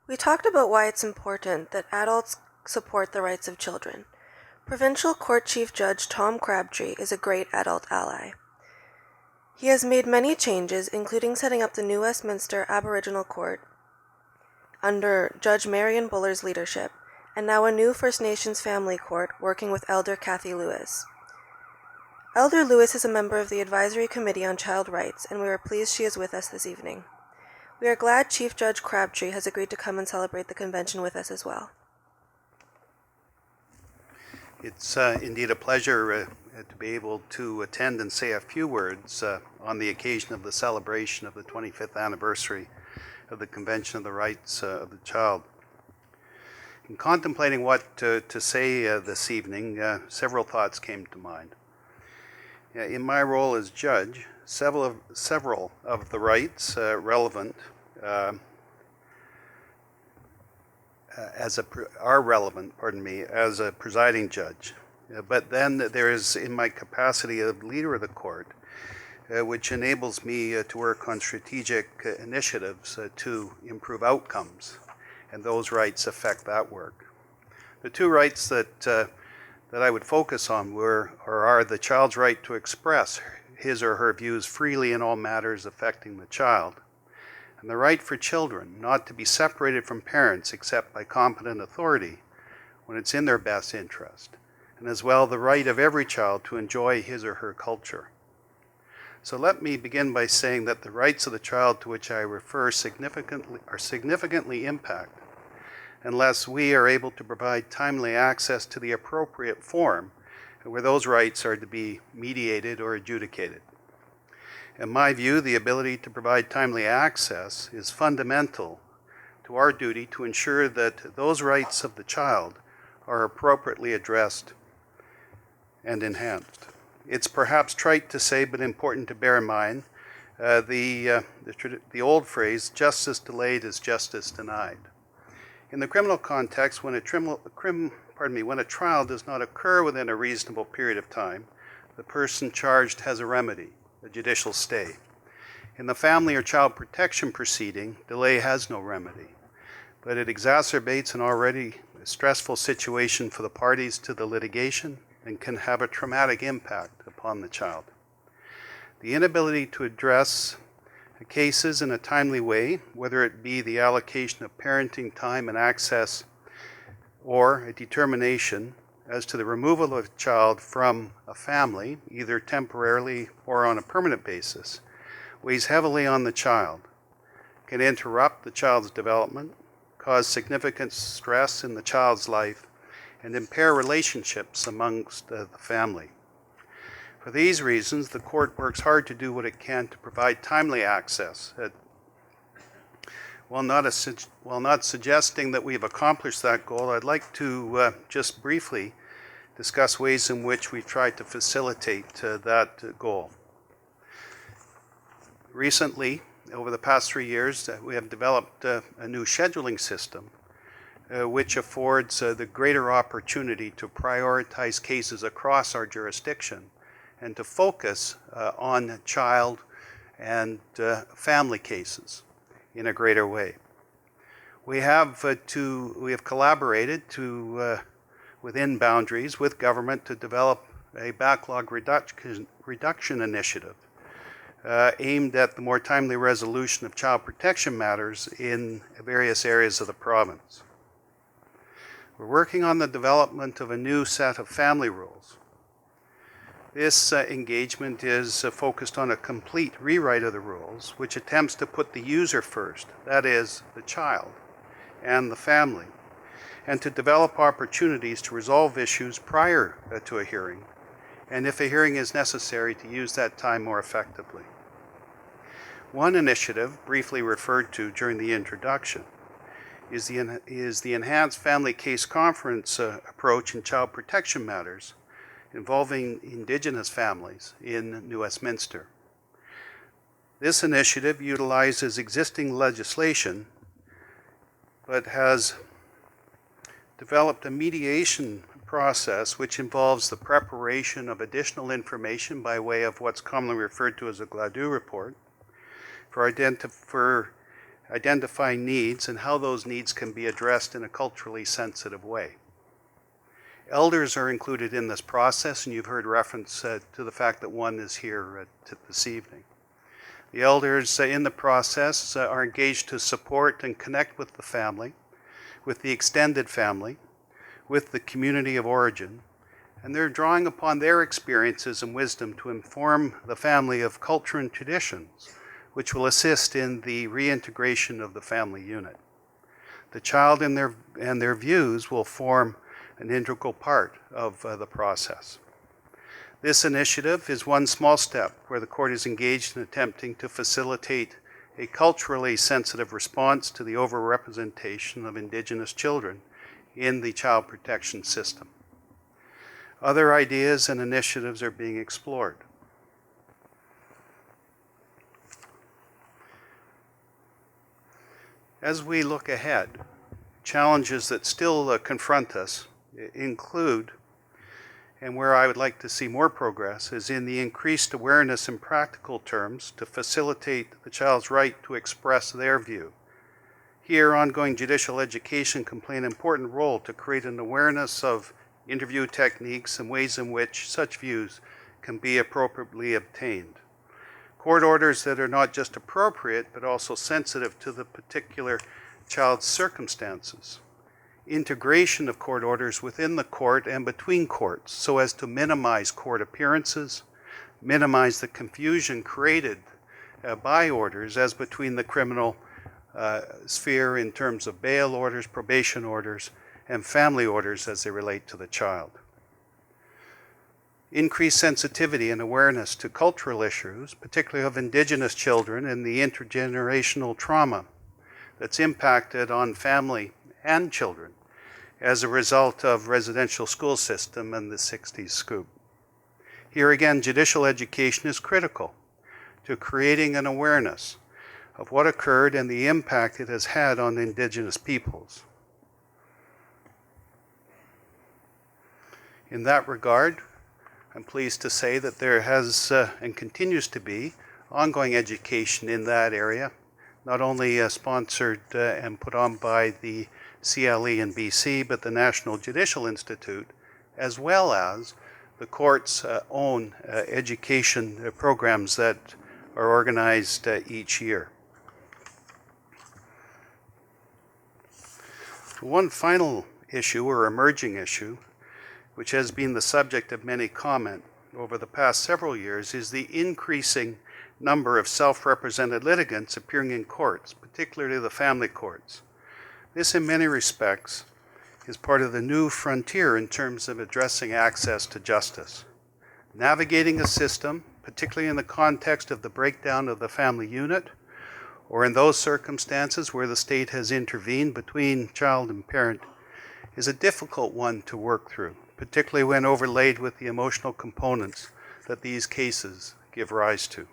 We talked about why it's important that adults support the rights of children. Provincial Court Chief Judge Tom Crabtree is a great adult ally. He has made many changes, including setting up the new Westminster Aboriginal Court under Judge Marion Buller's leadership, and now a new First Nations Family Court working with Elder Kathy Lewis. Elder Lewis is a member of the Advisory Committee on Child Rights, and we are pleased she is with us this evening. We are glad Chief Judge Crabtree has agreed to come and celebrate the convention with us as well. It's indeed a pleasure to be able to attend and say a few words on the occasion of the celebration of the 25th anniversary of the Convention of the Rights of the Child. In contemplating what to say this evening, several thoughts came to mind. In my role as judge, several of the rights relevant as a presiding judge. But then there is, in my capacity of leader of the court, which enables me to work on strategic initiatives to improve outcomes, and those rights affect that work. The two rights that I would focus on are the child's right to express his or her views freely in all matters affecting the child, and the right for children not to be separated from parents except by competent authority when it's in their best interest, and as well the right of every child to enjoy his or her culture. So let me begin by saying that the rights of the child to which I refer are significantly impacted unless we are able to provide timely access to the appropriate forum where those rights are to be mediated or adjudicated. In my view, the ability to provide timely access is fundamental to our duty to ensure that those rights of the child are appropriately addressed and enhanced. It's perhaps trite to say, but important to bear in mind, the old phrase, justice delayed is justice denied. In the criminal context, when a trial does not occur within a reasonable period of time, the person charged has a remedy, a judicial stay. In the family or child protection proceeding, delay has no remedy, but it exacerbates an already stressful situation for the parties to the litigation and can have a traumatic impact upon the child. The inability to address cases in a timely way, whether it be the allocation of parenting time and access or a determination as to the removal of a child from a family, either temporarily or on a permanent basis, weighs heavily on the child, can interrupt the child's development, cause significant stress in the child's life, and impair relationships amongst the family. For these reasons, the court works hard to do what it can to provide timely access. While not suggesting that we've accomplished that goal, I'd like to just briefly discuss ways in which we've tried to facilitate that goal. Recently, over the past 3 years, we have developed a new scheduling system which affords the greater opportunity to prioritize cases across our jurisdiction and to focus on child and family cases in a greater way. We have collaborated within boundaries with government to develop a backlog reduction initiative aimed at the more timely resolution of child protection matters in various areas of the province. We're working on the development of a new set of family rules. This engagement is focused on a complete rewrite of the rules, which attempts to put the user first, that is, the child and the family, and to develop opportunities to resolve issues prior to a hearing, and if a hearing is necessary, to use that time more effectively. One initiative, briefly referred to during the introduction, is the enhanced family case conference approach in child protection matters involving Indigenous families in New Westminster. This initiative utilizes existing legislation, but has developed a mediation process which involves the preparation of additional information by way of what's commonly referred to as a GLADU report for identify needs, and how those needs can be addressed in a culturally sensitive way. Elders are included in this process, and you've heard reference to the fact that one is here this evening. The elders in the process are engaged to support and connect with the family, with the extended family, with the community of origin, and they're drawing upon their experiences and wisdom to inform the family of culture and traditions, which will assist in the reintegration of the family unit. The child and their views will form an integral part of the process. This initiative is one small step where the court is engaged in attempting to facilitate a culturally sensitive response to the overrepresentation of Indigenous children in the child protection system. Other ideas and initiatives are being explored. As we look ahead, challenges that still confront us include, and where I would like to see more progress, is in the increased awareness in practical terms to facilitate the child's right to express their view. Here, ongoing judicial education can play an important role to create an awareness of interview techniques and ways in which such views can be appropriately obtained. Court orders that are not just appropriate, but also sensitive to the particular child's circumstances. Integration of court orders within the court and between courts so as to minimize court appearances, minimize the confusion created by orders as between the criminal sphere in terms of bail orders, probation orders, and family orders as they relate to the child. Increased sensitivity and awareness to cultural issues, particularly of Indigenous children and the intergenerational trauma that's impacted on family and children as a result of residential school system and the 60s scoop. Here again, judicial education is critical to creating an awareness of what occurred and the impact it has had on Indigenous peoples. In that regard, I'm pleased to say that there has and continues to be ongoing education in that area, not only sponsored and put on by the CLE in BC, but the National Judicial Institute, as well as the court's own education programs that are organized each year. One final issue or emerging issue, which has been the subject of many comment over the past several years, is the increasing number of self-represented litigants appearing in courts, particularly the family courts. This, in many respects, is part of the new frontier in terms of addressing access to justice. Navigating a system, particularly in the context of the breakdown of the family unit, or in those circumstances where the state has intervened between child and parent, is a difficult one to work through, particularly when overlaid with the emotional components that these cases give rise to.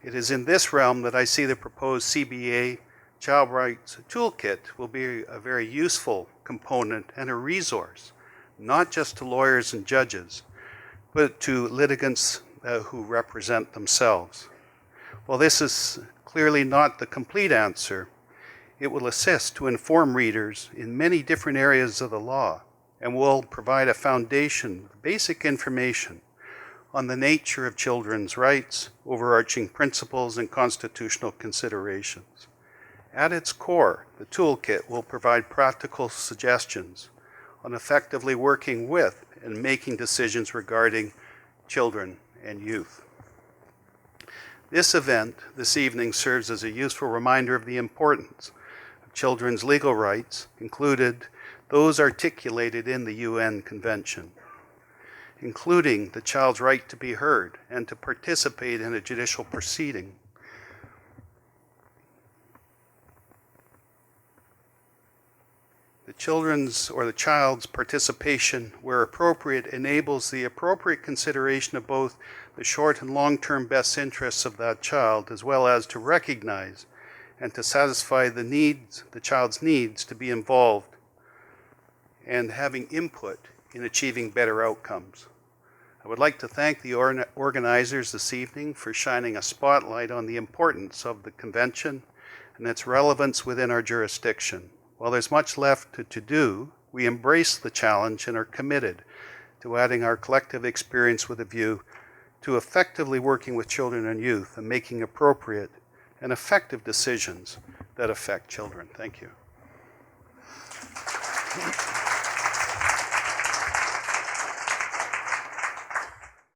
It is in this realm that I see the proposed CBA Child Rights Toolkit will be a very useful component and a resource, not just to lawyers and judges, but to litigants who represent themselves. While this is clearly not the complete answer, it will assist to inform readers in many different areas of the law and will provide a foundation of basic information on the nature of children's rights, overarching principles, and constitutional considerations. At its core, the toolkit will provide practical suggestions on effectively working with and making decisions regarding children and youth. This event this evening serves as a useful reminder of the importance of children's legal rights, included those articulated in the UN Convention, including the child's right to be heard and to participate in a judicial proceeding. The children's or the child's participation, where appropriate, enables the appropriate consideration of both the short and long-term best interests of that child, as well as to recognize and to satisfy the child's needs to be involved and having input in achieving better outcomes. I would like to thank the organizers this evening for shining a spotlight on the importance of the convention and its relevance within our jurisdiction. While there's much left to do, we embrace the challenge and are committed to adding our collective experience with a view to effectively working with children and youth and making appropriate and effective decisions that affect children. Thank you.